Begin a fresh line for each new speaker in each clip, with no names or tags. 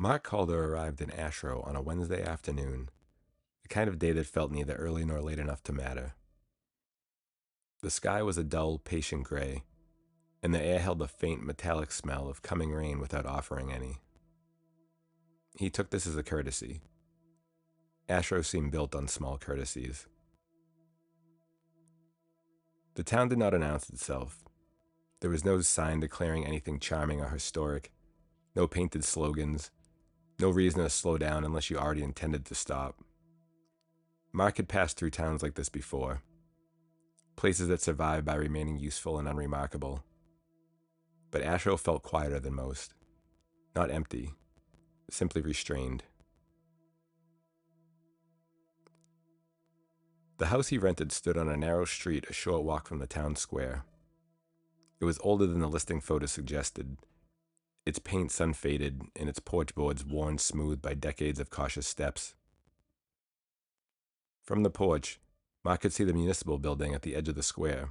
Mark Calder arrived in Ashrow on a Wednesday afternoon, the kind of day that felt neither early nor late enough to matter. The sky was a dull, patient gray, and the air held a faint metallic smell of coming rain without offering any. He took this as a courtesy. Ashrow seemed built on small courtesies. The town did not announce itself. There was no sign declaring anything charming or historic, no painted slogans, no reason to slow down unless you already intended to stop. Mark had passed through towns like this before, places that survived by remaining useful and unremarkable. But Ashrow felt quieter than most. Not empty, simply restrained. The house he rented stood on a narrow street a short walk from the town square. It was older than the listing photo suggested, its paint sun-faded and its porch boards worn smooth by decades of cautious steps. From the porch, Mark could see the municipal building at the edge of the square,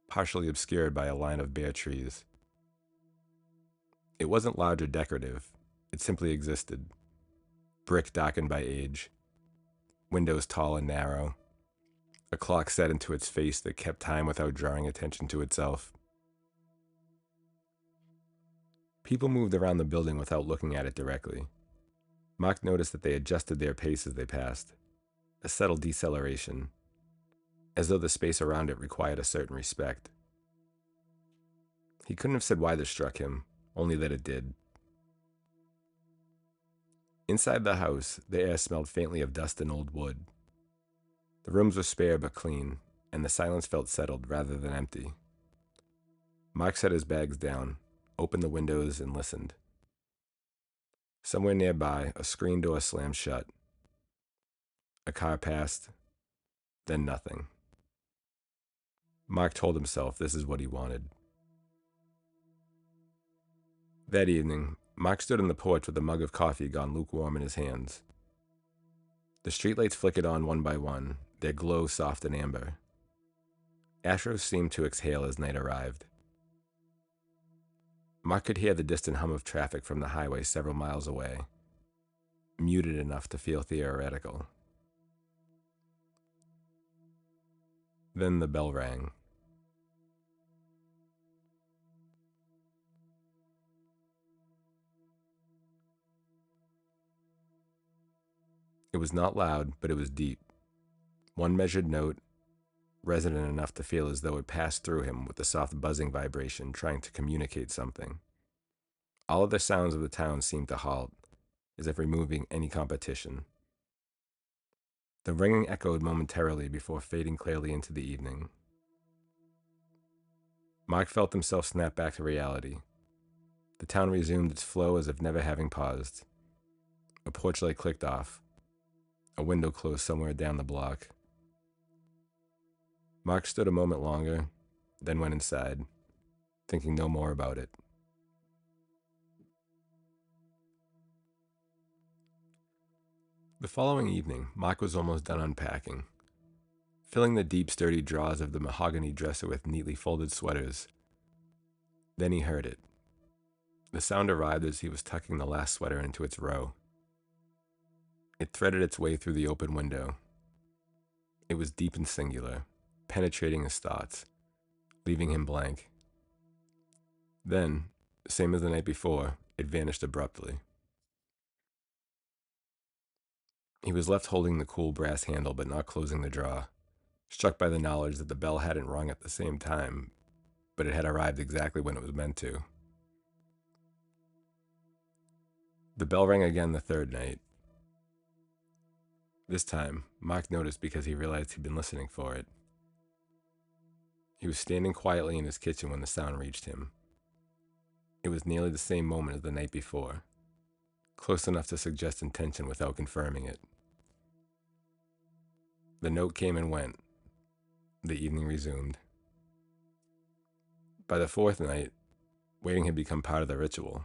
partially obscured by a line of bare trees. It wasn't large or decorative, it simply existed. Brick darkened by age, windows tall and narrow, a clock set into its face that kept time without drawing attention to itself. People moved around the building without looking at it directly. Mark noticed that they adjusted their pace as they passed, a subtle deceleration, as though the space around it required a certain respect. He couldn't have said why this struck him, only that it did. Inside the house, the air smelled faintly of dust and old wood. The rooms were spare but clean, and the silence felt settled rather than empty. Mark set his bags down, opened the windows, and listened. Somewhere nearby, a screen door slammed shut. A car passed, then nothing. Mark told himself this is what he wanted. That evening, Mark stood on the porch with a mug of coffee gone lukewarm in his hands. The streetlights flickered on one by one, their glow soft and amber. Ashrow seemed to exhale as night arrived. Mark could hear the distant hum of traffic from the highway several miles away, muted enough to feel theoretical. Then the bell rang. It was not loud, but it was deep. One measured note, resonant enough to feel as though it passed through him with a soft buzzing vibration trying to communicate something. All other sounds of the town seemed to halt, as if removing any competition. The ringing echoed momentarily before fading clearly into the evening. Mark felt himself snap back to reality. The town resumed its flow as if never having paused. A porch light clicked off. A window closed somewhere down the block. Mark stood a moment longer, then went inside, thinking no more about it. The following evening, Mark was almost done unpacking, filling the deep, sturdy drawers of the mahogany dresser with neatly folded sweaters. Then he heard it. The sound arrived as he was tucking the last sweater into its row. It threaded its way through the open window. It was deep and singular, penetrating his thoughts, leaving him blank. Then, same as the night before, it vanished abruptly. He was left holding the cool brass handle but not closing the drawer, struck by the knowledge that the bell hadn't rung at the same time, but it had arrived exactly when it was meant to. The bell rang again the third night. This time, Mark noticed because he realized he'd been listening for it. He was standing quietly in his kitchen when the sound reached him. It was nearly the same moment as the night before, close enough to suggest intention without confirming it. The note came and went. The evening resumed. By the fourth night, waiting had become part of the ritual.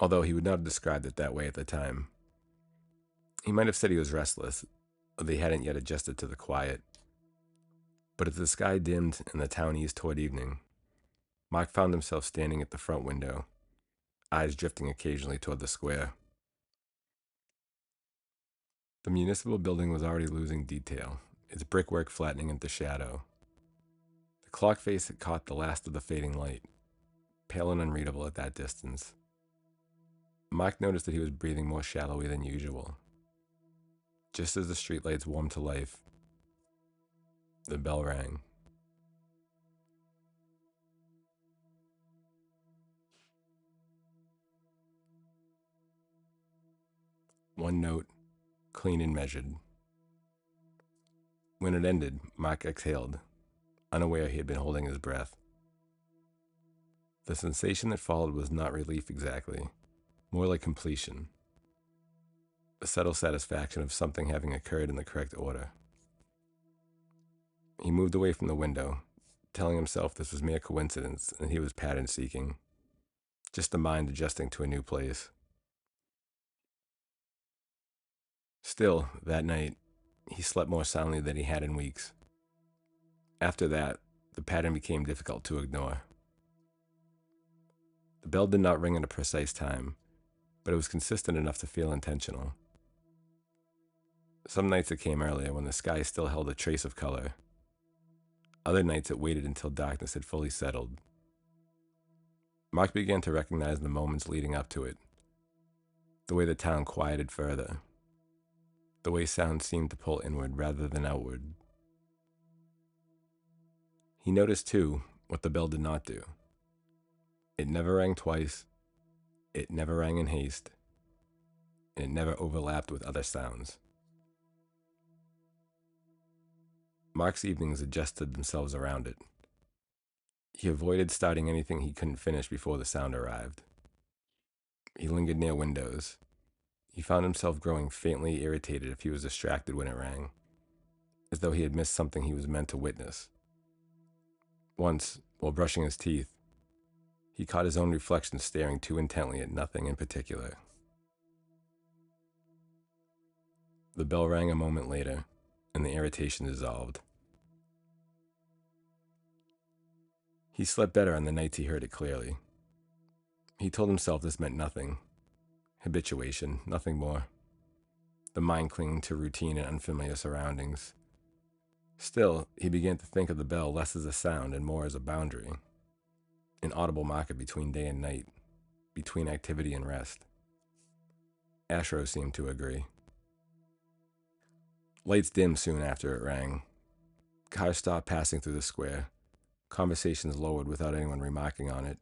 Although he would not have described it that way at the time. He might have said he was restless, or they hadn't yet adjusted to the quiet. But as the sky dimmed and the town eased toward evening, Mark found himself standing at the front window, eyes drifting occasionally toward the square. The municipal building was already losing detail, its brickwork flattening into shadow. The clock face had caught the last of the fading light, pale and unreadable at that distance. Mike noticed that he was breathing more shallowly than usual. Just as the streetlights warmed to life, the bell rang. One note, clean and measured. When it ended, Mike exhaled, unaware he had been holding his breath. The sensation that followed was not relief exactly, more like completion. A subtle satisfaction of something having occurred in the correct order. He moved away from the window, telling himself this was mere coincidence and he was pattern seeking, just the mind adjusting to a new place. Still, that night, he slept more soundly than he had in weeks. After that, the pattern became difficult to ignore. The bell did not ring at a precise time, but it was consistent enough to feel intentional. Some nights it came earlier when the sky still held a trace of color. Other nights it waited until darkness had fully settled. Mark began to recognize the moments leading up to it. The way the town quieted further. The way sound seemed to pull inward rather than outward. He noticed, too, what the bell did not do. It never rang twice. It never rang in haste. And it never overlapped with other sounds. Mark's evenings adjusted themselves around it. He avoided starting anything he couldn't finish before the sound arrived. He lingered near windows. He found himself growing faintly irritated if he was distracted when it rang, as though he had missed something he was meant to witness. Once, while brushing his teeth, he caught his own reflection staring too intently at nothing in particular. The bell rang a moment later, and the irritation dissolved. He slept better on the nights he heard it clearly. He told himself this meant nothing. Habituation, nothing more. The mind clinging to routine and unfamiliar surroundings. Still, he began to think of the bell less as a sound and more as a boundary. An audible marker between day and night, between activity and rest. Ashrow seemed to agree. Lights dimmed soon after it rang. Cars stopped passing through the square. Conversations lowered without anyone remarking on it.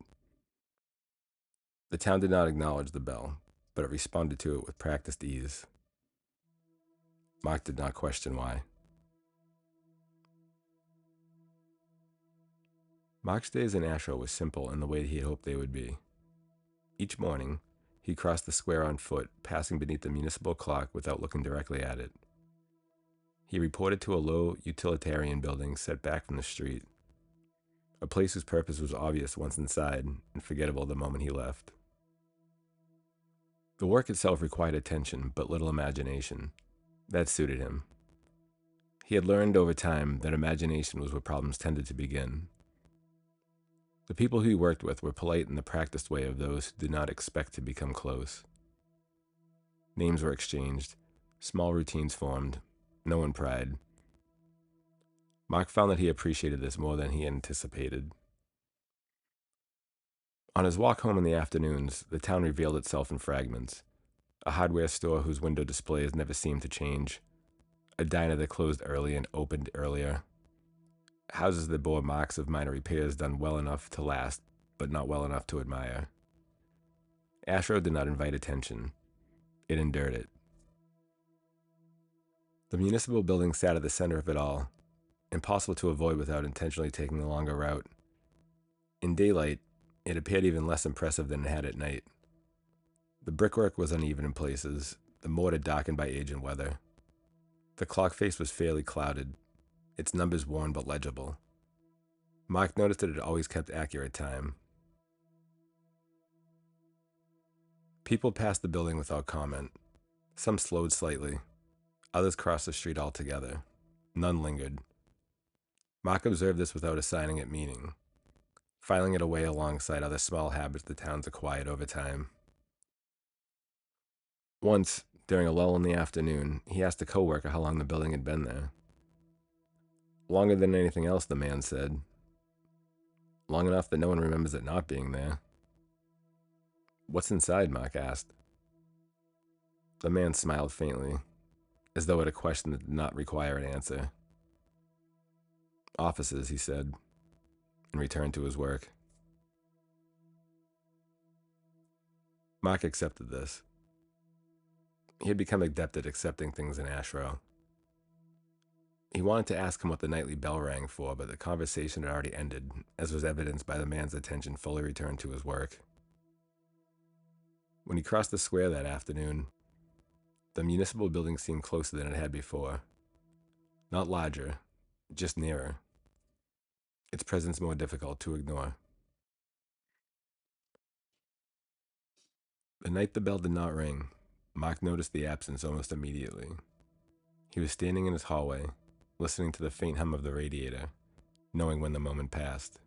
The town did not acknowledge the bell, but it responded to it with practiced ease. Mark did not question why. Mark's days in Ashrow were simple in the way he had hoped they would be. Each morning, he crossed the square on foot, passing beneath the municipal clock without looking directly at it. He reported to a low utilitarian building set back from the street, a place whose purpose was obvious once inside and forgettable the moment he left. The work itself required attention, but little imagination. That suited him. He had learned over time that imagination was where problems tended to begin. The people who he worked with were polite in the practiced way of those who did not expect to become close. Names were exchanged, small routines formed, no one pried. Mark found that he appreciated this more than he anticipated. On his walk home in the afternoons, the town revealed itself in fragments. A hardware store whose window displays never seemed to change. A diner that closed early and opened earlier. Houses that bore marks of minor repairs done well enough to last, but not well enough to admire. Ashrow did not invite attention. It endured it. The municipal building sat at the center of it all, impossible to avoid without intentionally taking the longer route. In daylight, it appeared even less impressive than it had at night. The brickwork was uneven in places, the mortar darkened by age and weather. The clock face was fairly clouded, its numbers worn but legible. Mark noticed that it always kept accurate time. People passed the building without comment. Some slowed slightly. Others crossed the street altogether. None lingered. Mark observed this without assigning it meaning. filing it away alongside other small habits the town's acquired over time. Once, during a lull in the afternoon, he asked a coworker how long the building had been there. Longer than anything else, the man said. Long enough that no one remembers it not being there. What's inside? Mark asked. The man smiled faintly, as though at a question that did not require an answer. Offices, he said, and returned to his work. Mark accepted this. He had become adept at accepting things in Ashrow. He wanted to ask him what the nightly bell rang for, but the conversation had already ended, as was evidenced by the man's attention fully returned to his work. When he crossed the square that afternoon, the municipal building seemed closer than it had before. Not larger, just nearer. Its presence more difficult to ignore. The night the bell did not ring, Mark noticed the absence almost immediately. He was standing in his hallway, listening to the faint hum of the radiator, knowing when the moment passed.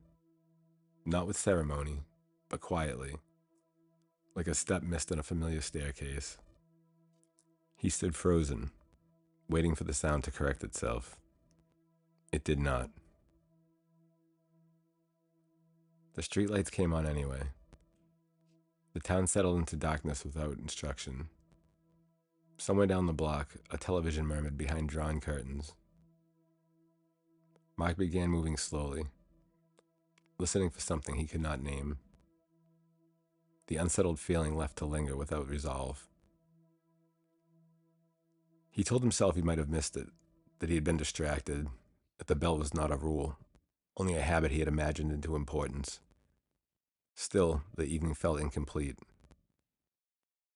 Not with ceremony, but quietly, like a step missed on a familiar staircase. He stood frozen, waiting for the sound to correct itself. It did not. The streetlights came on anyway. The town settled into darkness without instruction. Somewhere down the block, a television murmured behind drawn curtains. Mark began moving slowly, listening for something he could not name. The unsettled feeling left to linger without resolve. He told himself he might have missed it, that he had been distracted, that the bell was not a rule, only a habit he had imagined into importance. Still, the evening felt incomplete.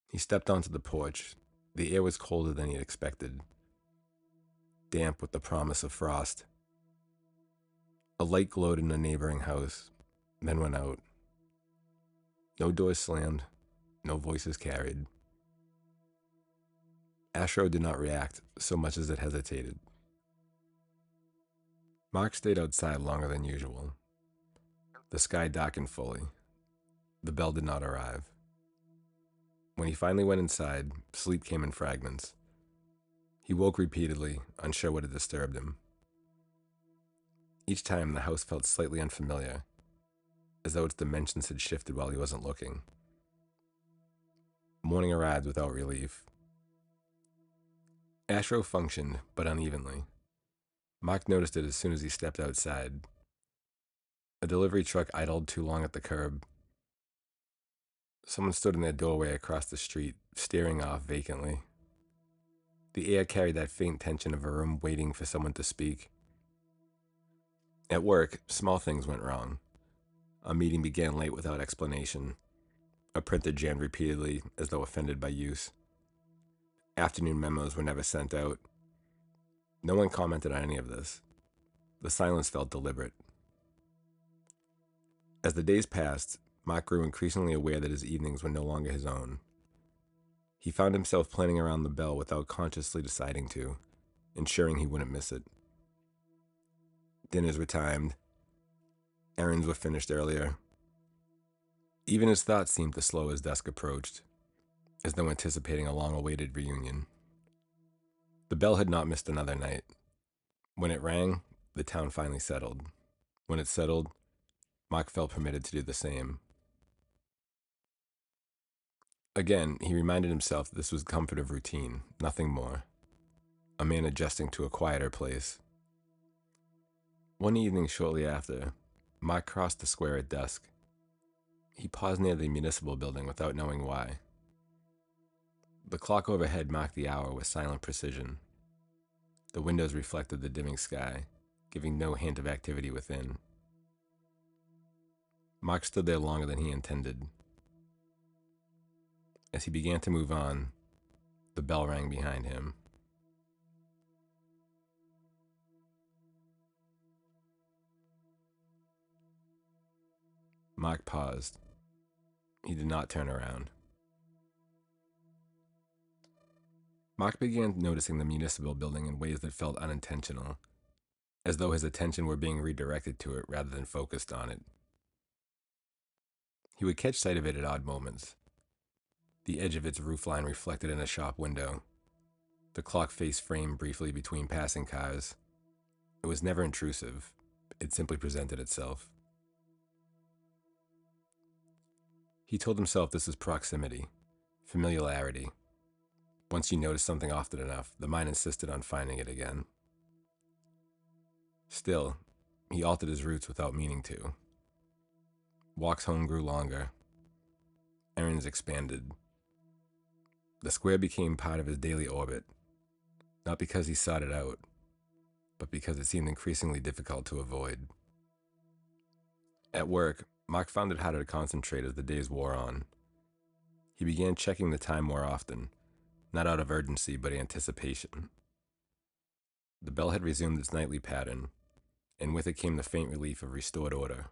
He stepped onto the porch. The air was colder than he had expected, damp with the promise of frost. A light glowed in a neighboring house, then went out. No doors slammed, no voices carried. Ashrow did not react so much as it hesitated. Mark stayed outside longer than usual. The sky darkened fully. The bell did not arrive. When he finally went inside, sleep came in fragments. He woke repeatedly, unsure what had disturbed him. Each time, the house felt slightly unfamiliar, as though its dimensions had shifted while he wasn't looking. Morning arrived without relief. Ashrow functioned, but unevenly. Mark noticed it as soon as he stepped outside. A delivery truck idled too long at the curb. Someone stood in their doorway across the street, staring off vacantly. The air carried that faint tension of a room waiting for someone to speak. At work, small things went wrong. A meeting began late without explanation. A printer jammed repeatedly, as though offended by use. Afternoon memos were never sent out. No one commented on any of this. The silence felt deliberate. As the days passed, Mark grew increasingly aware that his evenings were no longer his own. He found himself planning around the bell without consciously deciding to, ensuring he wouldn't miss it. Dinners were timed. Errands were finished earlier. Even his thoughts seemed to slow as dusk approached, as though anticipating a long-awaited reunion. The bell had not missed another night. When it rang, the town finally settled. When it settled, Mark felt permitted to do the same. Again, he reminded himself that this was the comfort of routine, nothing more. A man adjusting to a quieter place. One evening shortly after, Mark crossed the square at dusk. He paused near the municipal building without knowing why. The clock overhead marked the hour with silent precision. The windows reflected the dimming sky, giving no hint of activity within. Mark stood there longer than he intended. As he began to move on, the bell rang behind him. Mark paused. He did not turn around. Mark began noticing the municipal building in ways that felt unintentional, as though his attention were being redirected to it rather than focused on it. He would catch sight of it at odd moments, the edge of its roofline reflected in a shop window, the clock face framed briefly between passing cars. It was never intrusive, it simply presented itself. He told himself this was proximity, familiarity. Once you notice something often enough, the mind insisted on finding it again. Still, he altered his routes without meaning to. Walks home grew longer. Errands expanded. The square became part of his daily orbit, not because he sought it out, but because it seemed increasingly difficult to avoid. At work, Mark found it harder to concentrate as the days wore on. He began checking the time more often, not out of urgency but anticipation. The bell had resumed its nightly pattern, and with it came the faint relief of restored order.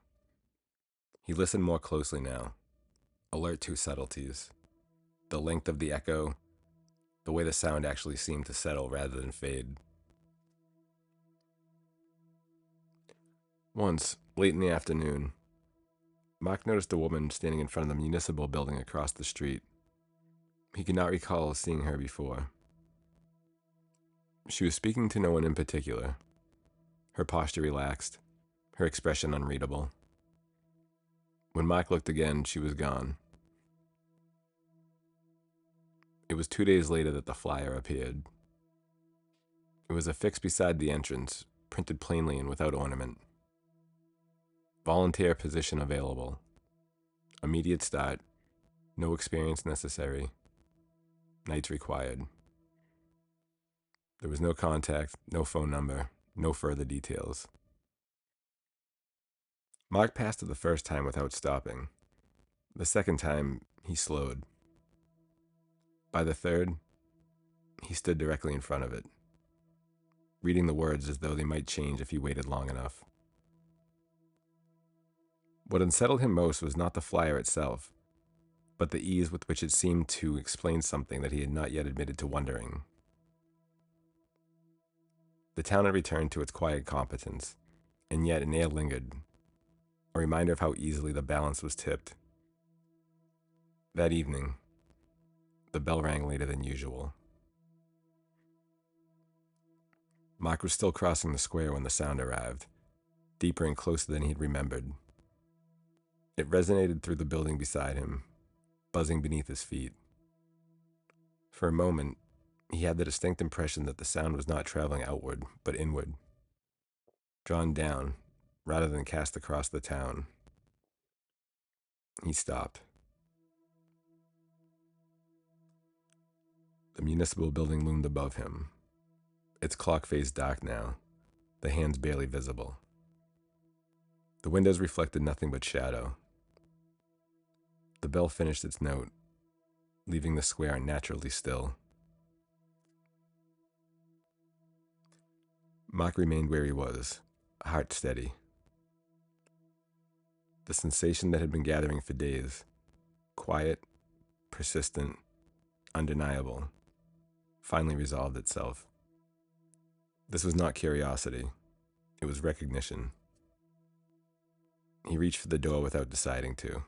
He listened more closely now, alert to subtleties. The length of the echo, the way the sound actually seemed to settle rather than fade. Once, late in the afternoon, Mark noticed a woman standing in front of the municipal building across the street. He could not recall seeing her before. She was speaking to no one in particular, her posture relaxed, her expression unreadable. When Mark looked again, she was gone. It was 2 days later that the flyer appeared. It was affixed beside the entrance, printed plainly and without ornament. Volunteer position available. Immediate start. No experience necessary. Nights required. There was no contact, no phone number, no further details. Mark passed it the first time without stopping. The second time, he slowed. By the third, he stood directly in front of it, reading the words as though they might change if he waited long enough. What unsettled him most was not the flyer itself, but the ease with which it seemed to explain something that he had not yet admitted to wondering. The town had returned to its quiet competence, and yet an air lingered, a reminder of how easily the balance was tipped. That evening, the bell rang later than usual. Mark was still crossing the square when the sound arrived, deeper and closer than he had remembered. It resonated through the building beside him, buzzing beneath his feet. For a moment, he had the distinct impression that the sound was not traveling outward, but inward, drawn down, rather than cast across the town. He stopped. The municipal building loomed above him, its clock face dark now, the hands barely visible. The windows reflected nothing but shadow. The bell finished its note, leaving the square unnaturally still. Mark remained where he was, heart steady. The sensation that had been gathering for days, quiet, persistent, undeniable, finally resolved itself. This was not curiosity. It was recognition. He reached for the door without deciding to.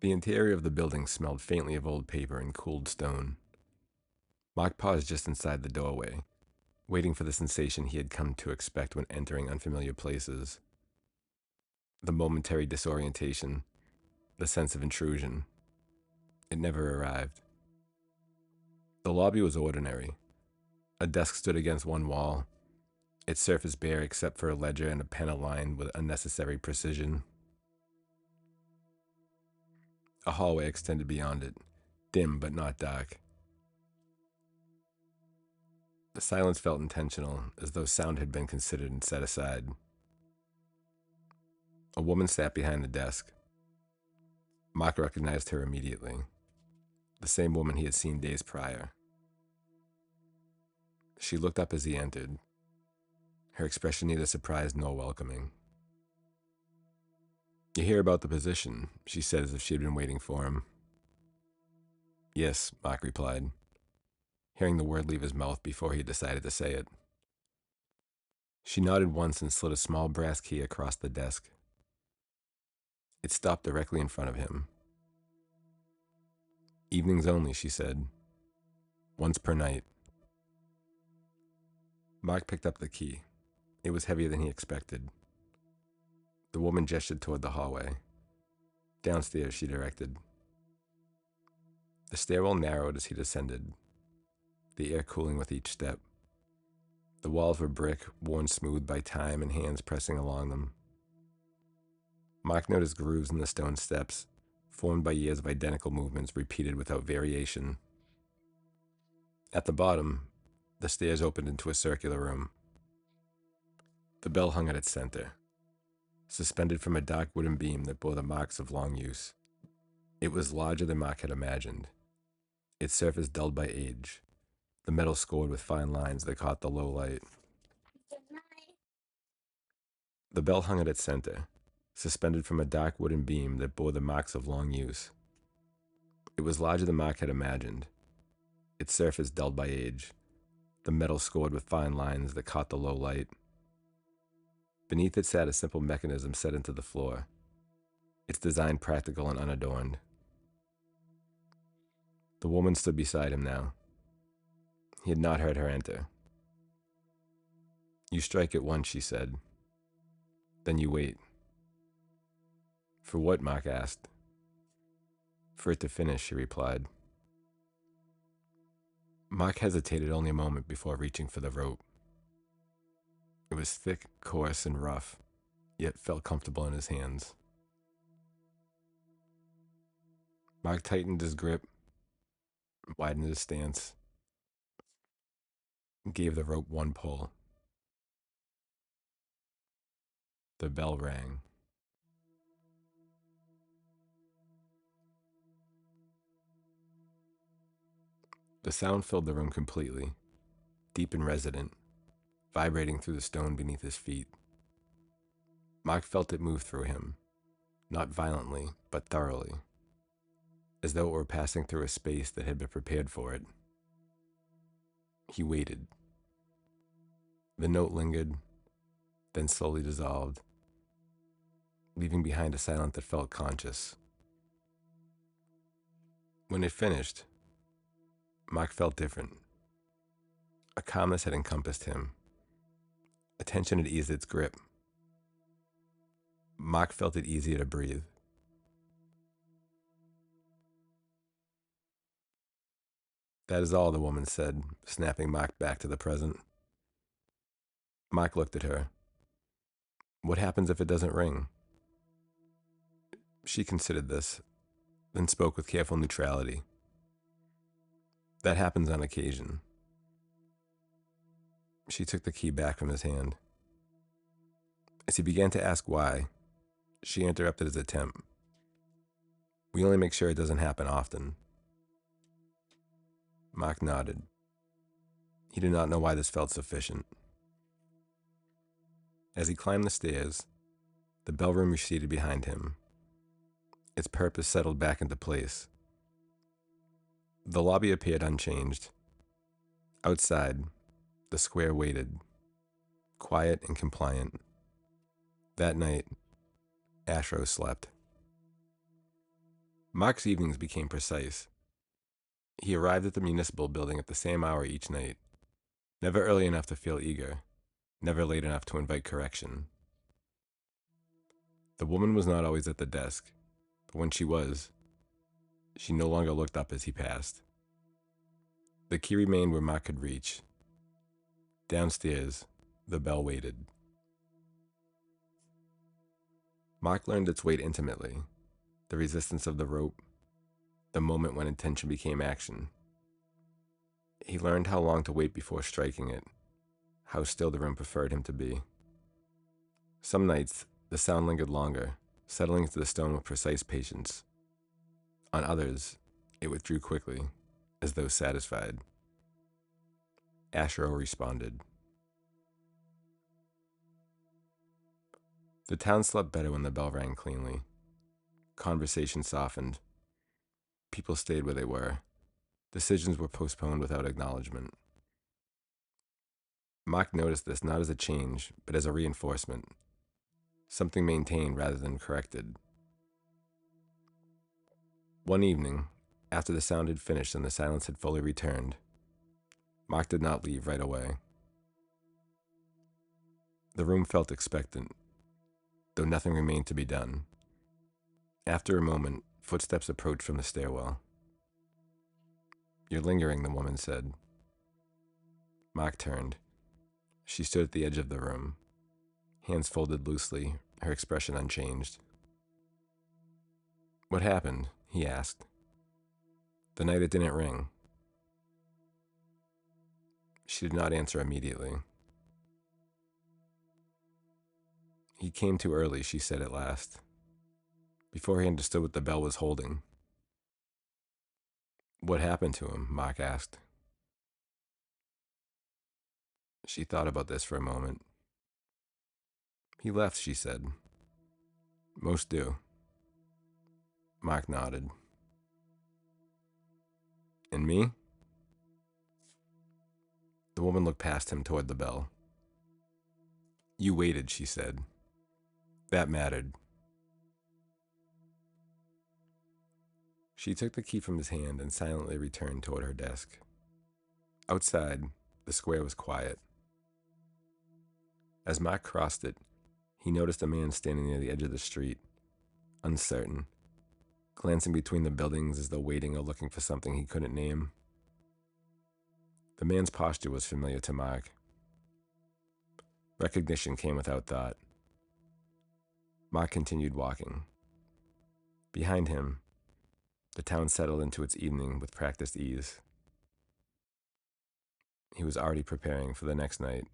The interior of the building smelled faintly of old paper and cooled stone. Mark paused just inside the doorway, waiting for the sensation he had come to expect when entering unfamiliar places. The momentary disorientation, the sense of intrusion. It never arrived. The lobby was ordinary. A desk stood against one wall, its surface bare except for a ledger and a pen aligned with unnecessary precision. A hallway extended beyond it, dim but not dark. The silence felt intentional, as though sound had been considered and set aside. A woman sat behind the desk. Mark recognized her immediately. The same woman he had seen days prior. She looked up as he entered, her expression neither surprised nor welcoming. "You hear about the position," she said as if she had been waiting for him. "Yes," Mark replied, hearing the word leave his mouth before he had decided to say it. She nodded once and slid a small brass key across the desk. It stopped directly in front of him. "Evenings only," she said. "Once per night." Mark picked up the key. It was heavier than he expected. The woman gestured toward the hallway. "Downstairs," she directed. The stairwell narrowed as he descended, the air cooling with each step. The walls were brick, worn smooth by time and hands pressing along them. Mark noticed grooves in the stone steps, formed by years of identical movements repeated without variation. At the bottom, the stairs opened into a circular room. The bell hung at its center, suspended from a dark wooden beam that bore the marks of long use. It was larger than Mark had imagined, its surface dulled by age, the metal scored with fine lines that caught the low light. The bell hung at its center, suspended from a dark wooden beam that bore the marks of long use. It was larger than Mark had imagined, its surface dulled by age, the metal scored with fine lines that caught the low light. Beneath it sat a simple mechanism set into the floor, its design practical and unadorned. The woman stood beside him now. He had not heard her enter. "You strike it once," she said. "Then you wait." "For what?" Mark asked. "For it to finish," she replied. Mark hesitated only a moment before reaching for the rope. It was thick, coarse, and rough, yet felt comfortable in his hands. Mark tightened his grip, widened his stance, and gave the rope one pull. The bell rang. The sound filled the room completely, deep and resonant, vibrating through the stone beneath his feet. Mark felt it move through him, not violently, but thoroughly, as though it were passing through a space that had been prepared for it. He waited. The note lingered, then slowly dissolved, leaving behind a silence that felt conscious. When it finished, Mark felt different. A calmness had encompassed him. A tension had eased its grip. Mark felt it easier to breathe. "That is all," the woman said, snapping Mark back to the present. Mark looked at her. "What happens if it doesn't ring?" She considered this, then spoke with careful neutrality. "That happens on occasion." She took the key back from his hand. As he began to ask why, she interrupted his attempt. "We only make sure it doesn't happen often." Mark nodded. He did not know why this felt sufficient. As he climbed the stairs, the bell room receded behind him. Its purpose settled back into place. The lobby appeared unchanged. Outside, the square waited, quiet and compliant. That night, Ashrow slept. Mark's evenings became precise. He arrived at the municipal building at the same hour each night, never early enough to feel eager, never late enough to invite correction. The woman was not always at the desk, but when she was, she no longer looked up as he passed. The key remained where Mark could reach. Downstairs, the bell waited. Mark learned its weight intimately, the resistance of the rope, the moment when intention became action. He learned how long to wait before striking it, how still the room preferred him to be. Some nights, the sound lingered longer, settling into the stone with precise patience. On others, it withdrew quickly, as though satisfied. Ashrow responded. The town slept better when the bell rang cleanly. Conversation softened. People stayed where they were. Decisions were postponed without acknowledgement. Mark noticed this not as a change, but as a reinforcement. Something maintained rather than corrected. One evening, after the sound had finished and the silence had fully returned, Mark did not leave right away. The room felt expectant, though nothing remained to be done. After a moment, footsteps approached from the stairwell. "You're lingering," the woman said. Mark turned. She stood at the edge of the room, hands folded loosely, her expression unchanged. "What happened?" he asked. "The night it didn't ring." She did not answer immediately. "He came too early," she said at last, before he understood what the bell was holding. "What happened to him?" Mark asked. She thought about this for a moment. "He left," she said. "Most do." Mark nodded. "And me?" The woman looked past him toward the bell. "You waited," she said. "That mattered." She took the key from his hand and silently returned toward her desk. Outside, the square was quiet. As Mark crossed it, he noticed a man standing near the edge of the street, uncertain, glancing between the buildings as though waiting or looking for something he couldn't name. The man's posture was familiar to Mark. Recognition came without thought. Mark continued walking. Behind him, the town settled into its evening with practiced ease. He was already preparing for the next night.